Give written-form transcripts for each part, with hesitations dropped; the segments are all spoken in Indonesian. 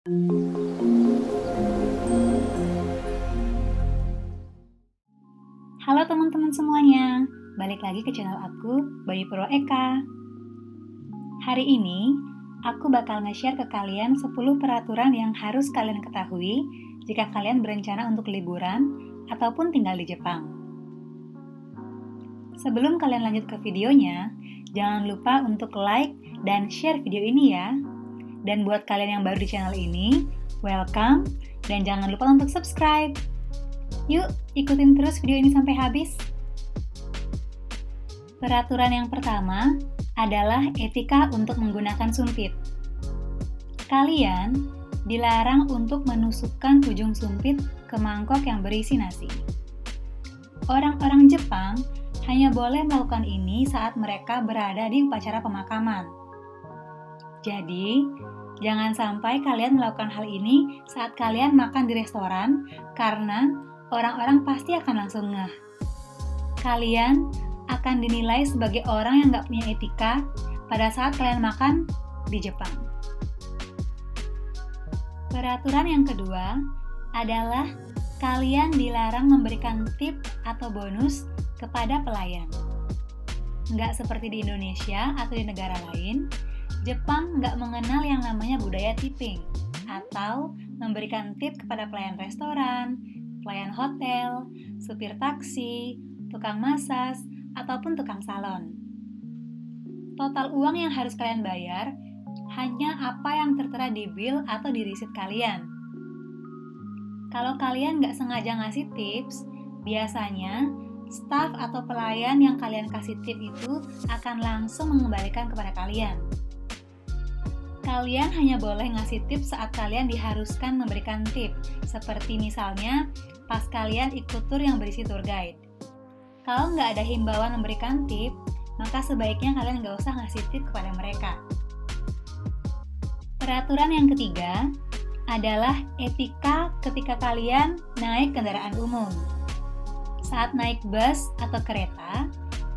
Halo teman-teman semuanya, balik lagi ke channel aku, Bayu Purwo Eka. Hari ini, aku bakal nge-share ke kalian 10 peraturan yang harus kalian ketahui jika kalian berencana untuk liburan ataupun tinggal di Jepang. Sebelum kalian lanjut ke videonya, jangan lupa untuk like dan share video ini ya. Dan buat kalian yang baru di channel ini, welcome dan jangan lupa untuk subscribe. Yuk, ikutin terus video ini sampai habis. Peraturan yang pertama adalah etika untuk menggunakan sumpit. Kalian dilarang untuk menusukkan ujung sumpit ke mangkok yang berisi nasi. Orang-orang Jepang hanya boleh melakukan ini saat mereka berada di upacara pemakaman. Jadi, jangan sampai kalian melakukan hal ini saat kalian makan di restoran karena orang-orang pasti akan langsung ngeh. Kalian akan dinilai sebagai orang yang gak punya etika pada saat kalian makan di Jepang. Peraturan yang kedua adalah kalian dilarang memberikan tip atau bonus kepada pelayan. Nggak seperti di Indonesia atau di negara lain, Jepang nggak mengenal yang namanya budaya tipping atau memberikan tip kepada pelayan restoran, pelayan hotel, supir taksi, tukang masas, ataupun tukang salon. Total uang yang harus kalian bayar hanya apa yang tertera di bill atau di risit kalian. Kalau kalian nggak sengaja ngasih tips, biasanya staf atau pelayan yang kalian kasih tip itu akan langsung mengembalikan kepada kalian. Kalian hanya boleh ngasih tips saat kalian diharuskan memberikan tip, seperti misalnya pas kalian ikut tur yang berisi tour guide. Kalau nggak ada himbauan memberikan tip, maka sebaiknya kalian nggak usah ngasih tip kepada mereka. Peraturan yang ketiga adalah etika ketika kalian naik kendaraan umum. Saat naik bus atau kereta,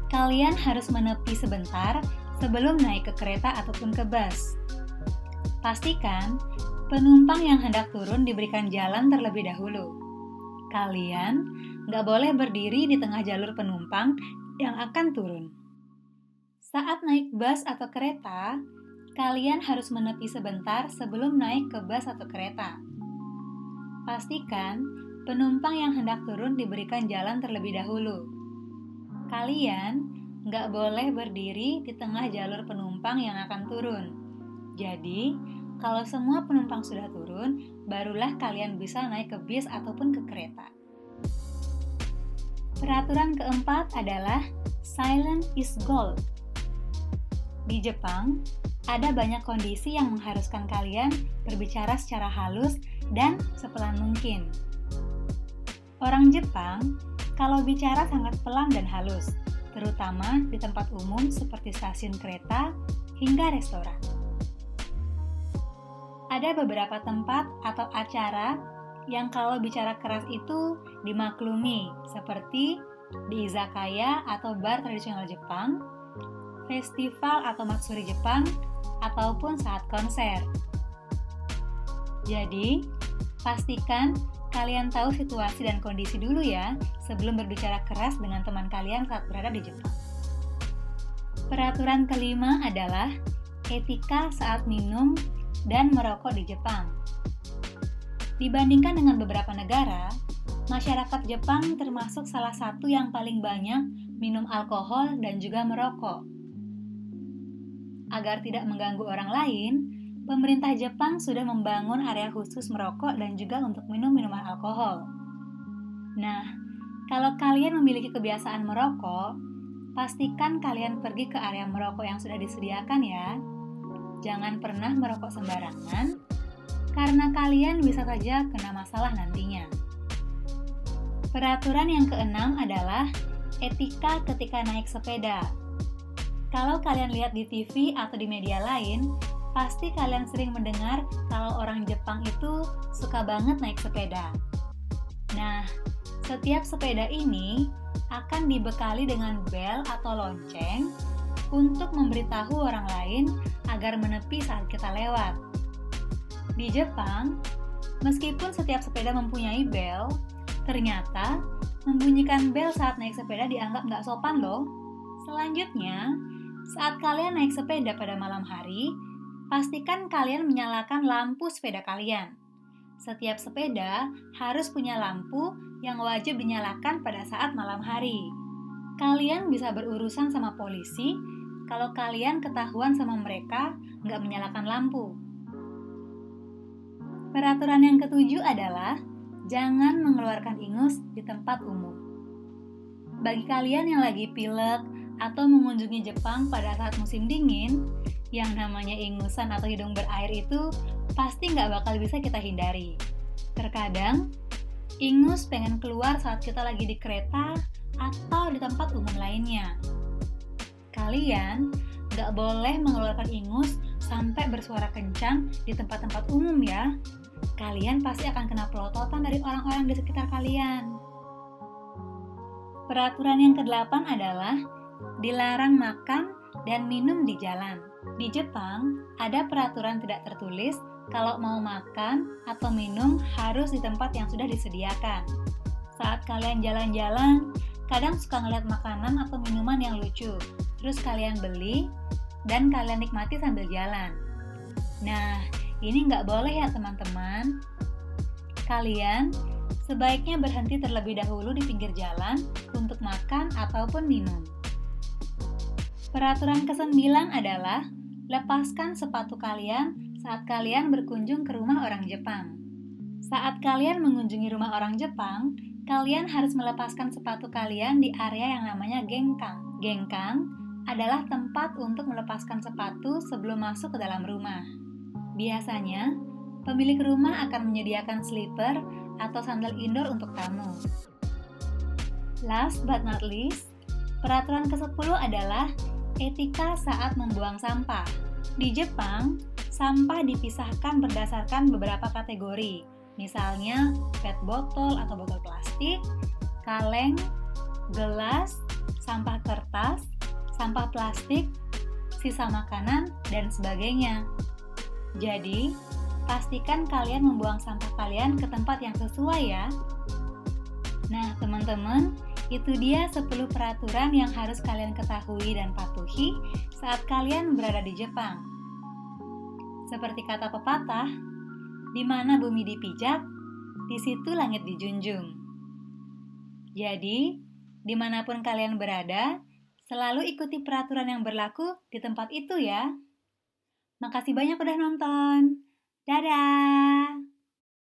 kalian harus menepi sebentar sebelum naik ke kereta ataupun ke bus. Pastikan penumpang yang hendak turun diberikan jalan terlebih dahulu. Kalian nggak boleh berdiri di tengah jalur penumpang yang akan turun. Saat naik bus atau kereta, kalian harus menepi sebentar sebelum naik ke bus atau kereta. Pastikan penumpang yang hendak turun diberikan jalan terlebih dahulu. Kalian nggak boleh berdiri di tengah jalur penumpang yang akan turun. Jadi, kalau semua penumpang sudah turun, barulah kalian bisa naik ke bis ataupun ke kereta. Peraturan keempat adalah silent is gold. Di Jepang, ada banyak kondisi yang mengharuskan kalian berbicara secara halus dan sepelan mungkin. Orang Jepang, kalau bicara sangat pelan dan halus, terutama di tempat umum seperti stasiun kereta hingga restoran. Ada beberapa tempat atau acara yang kalau bicara keras itu dimaklumi, seperti di izakaya atau bar tradisional Jepang, festival atau matsuri Jepang, ataupun saat konser. Jadi, pastikan kalian tahu situasi dan kondisi dulu ya, sebelum berbicara keras dengan teman kalian saat berada di Jepang. Peraturan kelima adalah etika saat minum dan merokok di Jepang. Dibandingkan dengan beberapa negara, masyarakat Jepang termasuk salah satu yang paling banyak minum alkohol dan juga merokok. Agar tidak mengganggu orang lain, pemerintah Jepang sudah membangun area khusus merokok dan juga untuk minum minuman alkohol. Nah, kalau kalian memiliki kebiasaan merokok, pastikan kalian pergi ke area merokok yang sudah disediakan ya. Jangan pernah merokok sembarangan, karena kalian bisa saja kena masalah nantinya. Peraturan yang keenam adalah etika ketika naik sepeda. Kalau kalian lihat di TV atau di media lain, pasti kalian sering mendengar kalau orang Jepang itu suka banget naik sepeda. Nah, setiap sepeda ini akan dibekali dengan bel atau lonceng untuk memberitahu orang lain agar menepi saat kita lewat. Di Jepang, meskipun setiap sepeda mempunyai bel, ternyata membunyikan bel saat naik sepeda dianggap nggak sopan loh. Selanjutnya, saat kalian naik sepeda pada malam hari, pastikan kalian menyalakan lampu sepeda kalian. Setiap sepeda harus punya lampu yang wajib dinyalakan pada saat malam hari. Kalian bisa berurusan sama polisi kalau kalian ketahuan sama mereka nggak menyalakan lampu. Peraturan yang ketujuh adalah jangan mengeluarkan ingus di tempat umum. Bagi kalian yang lagi pilek atau mengunjungi Jepang pada saat musim dingin, yang namanya ingusan atau hidung berair itu pasti nggak bakal bisa kita hindari. Terkadang, ingus pengen keluar saat kita lagi di kereta atau di tempat umum lainnya. Kalian nggak boleh mengeluarkan ingus sampai bersuara kencang di tempat-tempat umum ya. Kalian pasti akan kena pelototan dari orang-orang di sekitar kalian. Peraturan yang ke-8 adalah dilarang makan dan minum di jalan. Di Jepang, ada peraturan tidak tertulis kalau mau makan atau minum harus di tempat yang sudah disediakan. Saat kalian jalan-jalan, kadang suka ngeliat makanan atau minuman yang lucu, terus kalian beli dan kalian nikmati sambil jalan. Nah, ini nggak boleh ya teman-teman. Kalian sebaiknya berhenti terlebih dahulu di pinggir jalan untuk makan ataupun minum. Peraturan ke-9 adalah lepaskan sepatu kalian saat kalian berkunjung ke rumah orang Jepang. Saat kalian mengunjungi rumah orang Jepang, kalian harus melepaskan sepatu kalian di area yang namanya gengkang. Gengkang adalah tempat untuk melepaskan sepatu sebelum masuk ke dalam rumah. Biasanya, pemilik rumah akan menyediakan slipper atau sandal indoor untuk tamu. Last but not least, peraturan ke-10 adalah etika saat membuang sampah. Di Jepang, sampah dipisahkan berdasarkan beberapa kategori, misalnya PET botol atau botol plastik, kaleng, gelas, sampah kertas, sampah plastik, sisa makanan, dan sebagainya. Jadi, pastikan kalian membuang sampah kalian ke tempat yang sesuai ya. Nah, teman-teman, itu dia 10 peraturan yang harus kalian ketahui dan patuhi saat kalian berada di Jepang. Seperti kata pepatah, di mana bumi dipijak, di situ langit dijunjung. Jadi, dimanapun kalian berada, selalu ikuti peraturan yang berlaku di tempat itu ya. Makasih banyak udah nonton. Dadah!